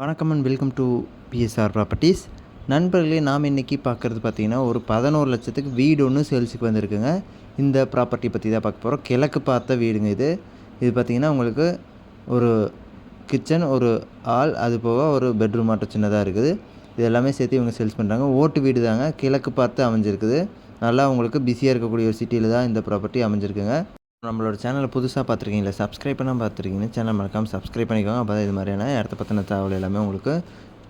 வணக்கம் and welcome to PSR properties. நண்பர்களே, நாம் இன்றைக்கி பார்க்குறது பார்த்திங்கன்னா ஒரு 11,00,000க்கு வீடு ஒன்று சேல்ஸுக்கு வந்திருக்குங்க. இந்த ப்ராப்பர்ட்டி பற்றி தான் பார்க்க போகிறோம். கிழக்கு பார்த்த வீடுங்க இது. இது பார்த்திங்கன்னா உங்களுக்கு ஒரு கிச்சன், ஒரு ஹால், அது போக ஒரு பெட்ரூம் மட்டும் சின்னதாக இருக்குது. இது எல்லாமே சேர்த்து இவங்க சேல்ஸ் பண்ணுறாங்க. ஓட்டு வீடு தாங்க, கிழக்கு பார்த்து அமைஞ்சிருக்குது. நல்லா உங்களுக்கு பிஸியாக இருக்கக்கூடிய ஒரு சிட்டியில் தான் இந்த ப்ராப்பர்ட்டி அமைஞ்சிருக்குங்க. நம்மளோட சேனலை புதுசாக பார்த்துருக்கீங்களா, சப்ஸ்கிரைப் பண்ணால் பார்த்துருக்கீங்க, சேனல் மறக்காமல் சப்ஸ்கிரைப் பண்ணிக்கோங்க. அப்போ தான் இது மாதிரியான இடத்த பற்றின தகவல் எல்லாமே உங்களுக்கு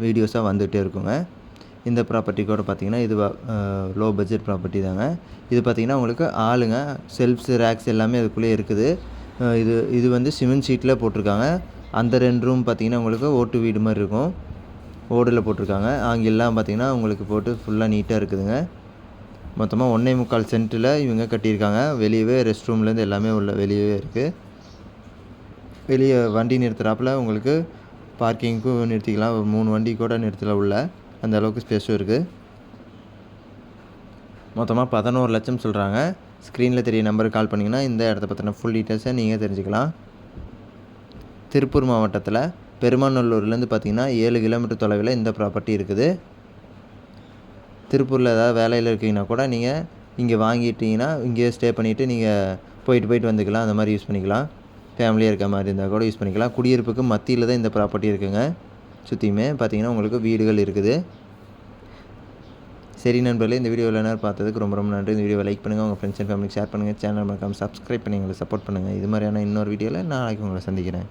வீடியோஸாக வந்துகிட்டே இருக்குங்க. இந்த ப்ராப்பர்ட்டி கூட பார்த்திங்கன்னா இது லோ பட்ஜெட் ப்ராப்பர்ட்டி தாங்க. இது பார்த்திங்கன்னா உங்களுக்கு ஆளுங்க, செல்ஃப்ஸ், ரேக்ஸ் எல்லாமே அதுக்குள்ளேயே இருக்குது. இது வந்து சிமெண்ட் ஷீட்டில் போட்டிருக்காங்க. அந்த 2 ரூம் பார்த்திங்கன்னா உங்களுக்கு ஓட்டு வீடு மாதிரி இருக்கும், ஓடில் போட்டிருக்காங்க. அங்கே எல்லாம் பார்த்திங்கன்னா உங்களுக்கு போட்டு ஃபுல்லாக நீட்டாக இருக்குதுங்க. மொத்தமாக 1.25 சென்ட்டில் இவங்க கட்டியிருக்காங்க. வெளியவே ரெஸ்ட் ரூம்லேருந்து எல்லாமே உள்ள வெளியவே இருக்குது. வெளியே வண்டி நிறுத்துகிறாப்புல உங்களுக்கு பார்க்கிங்க்கும் நிறுத்திக்கலாம். ஒரு 3 வண்டி கூட நிறுத்தலாம் உள்ள, அந்த அளவுக்கு ஸ்பேஸும் இருக்குது. மொத்தமாக 11,00,000 சொல்கிறாங்க. ஸ்க்ரீனில் தெரிய நம்பருக்கு கால் பண்ணிங்கன்னா இந்த இடத்த பற்றின ஃபுல் டீட்டெயில்ஸை நீங்கள் தெரிஞ்சுக்கலாம். திருப்பூர் மாவட்டத்தில் பெருமாநல்லூர்லேருந்து பார்த்திங்கன்னா 7 கிலோமீட்டர் தொலைவில் இந்த ப்ராப்பர்ட்டி இருக்குது. திருப்பூரில் ஏதாவது வேலையில் இருக்கீங்கன்னா கூட நீங்கள் இங்கே வாங்கிட்டீங்கன்னா இங்கேயே ஸ்டே பண்ணிவிட்டு நீங்கள் போயிட்டு வந்துக்கலாம். அந்த மாதிரி யூஸ் பண்ணிக்கலாம். ஃபேமிலியாக இருக்க மாதிரி இருந்தால் கூட யூஸ் பண்ணிக்கலாம். குடியிருப்புக்கு மத்தியில் தான் இந்த ப்ராப்பர்ட்டி இருக்குங்க. சுற்றியுமே பார்த்திங்கன்னா உங்களுக்கு வீடுகள் இருக்குது. சரி நண்பர்களே, இந்த வீடியோவில் என்ன பார்த்ததுக்கு ரொம்ப நன்றி. இந்த வீடியோவை லைக் பண்ணுங்கள், உங்கள் ஃப்ரெண்ட்ஸ் அண்ட் ஃபேமிலிக்கு ஷேர் பண்ணுங்கள். சேனல் மறக்காமல் சப்ஸ்கிரைப் பண்ணி எங்களை சப்போர்ட் பண்ணுங்கள். இது மாதிரியான இன்னொரு வீடியோவில் நாளைக்கு உங்களை சந்திக்கிறேன்.